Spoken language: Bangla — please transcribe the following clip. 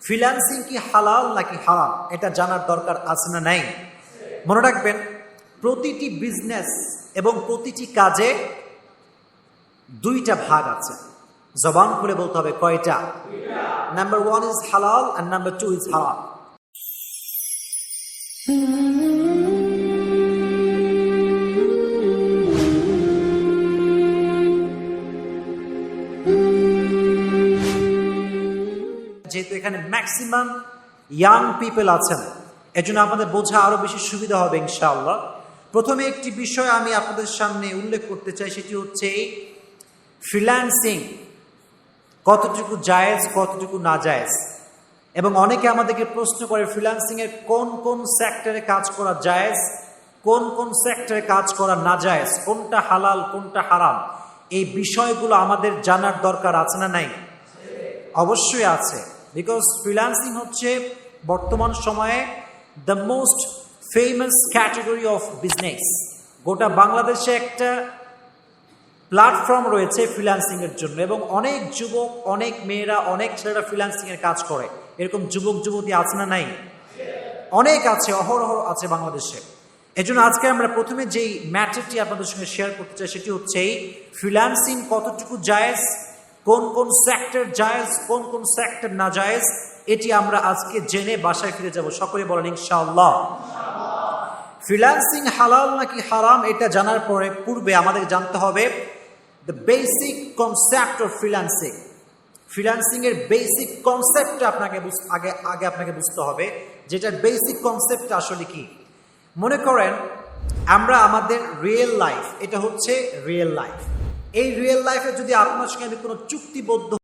ফ্রিল্যান্সিং কি হালাল নাকি হারাম এটা জানার দরকার আছে না নাই? মনে রাখবেন, প্রতিটি বিজনেস এবং প্রতিটি কাজে দুইটা ভাগ আছে। জবান খুলে বলতে হবে কয়টা? নাম্বার 1 ইজ হালাল and নাম্বার 2 ইজ হারাম। যেহেতু এখানে ম্যাক্সিমাম ইয়াং পিপল আছেন, এজন্য আপনাদের বোঝা আরো বেশি সুবিধা হবে ইনশাআল্লাহ। প্রথমে একটি বিষয় আমি আপনাদের সামনে উল্লেখ করতে চাই, সেটি হচ্ছে ফ্রিল্যান্সিং কতটুকু জায়েজ কতটুকু না জায়েজ। এবং অনেকে আমাদেরকে প্রশ্ন করে ফ্রিল্যান্সিং এর কোন কোন সেক্টরে কাজ করা জায়েজ, কোন কোন সেক্টরে কাজ করা না জায়েজ, কোনটা হালাল কোনটা হারাম। এই বিষয়গুলো আমাদের জানার দরকার আছে না নাই? অবশ্যই আছে, বিকজ ফ্রিল্যান্সিং হচ্ছে বর্তমান সময়ে the most famous category of business. গোটা বাংলাদেশে একটা প্ল্যাটফর্ম রয়েছে ফ্রিল্যান্সিং এর জন্য, এবং অনেক যুবক, অনেক মেয়েরা, অনেক ছেলেরা ফ্রিল্যান্সিং এর কাজ করে। এরকম যুবক যুবতী আছে না নাই? অনেক আছে, অহরহ আছে বাংলাদেশে। এজন্য আজকে আমরা প্রথমে যেই ম্যাটারটি আপনাদের সঙ্গে শেয়ার করতে চাই সেটি হচ্ছে ফ্রিল্যান্সিং কতটুকু জায়েজ, কোন কোন সেক্টর জায়েজ, কোন কোন সেক্টর না জায়েজ, এটি আমরা আজকে জেনে বাসায় ফিরে যাব। সকলে বলেন ইনশাআল্লাহ। ফ্রিল্যান্সিং হালাল নাকি হারাম এটা জানার পূর্বে আমাদের জানতে হবে the basic concept of freelancing. Freelancing এর বেসিক কনসেপ্টটা আপনাকে বুঝতে হবে, যেটার বেসিক কনসেপ্টটা আসলে কি। মনে করেন আমরা আমাদের রিয়েল লাইফ, এটা হচ্ছে রিয়েল লাইফ। এই রিয়েল লাইফে যদি আপনার সঙ্গে আমি কোনো চুক্তিবদ্ধ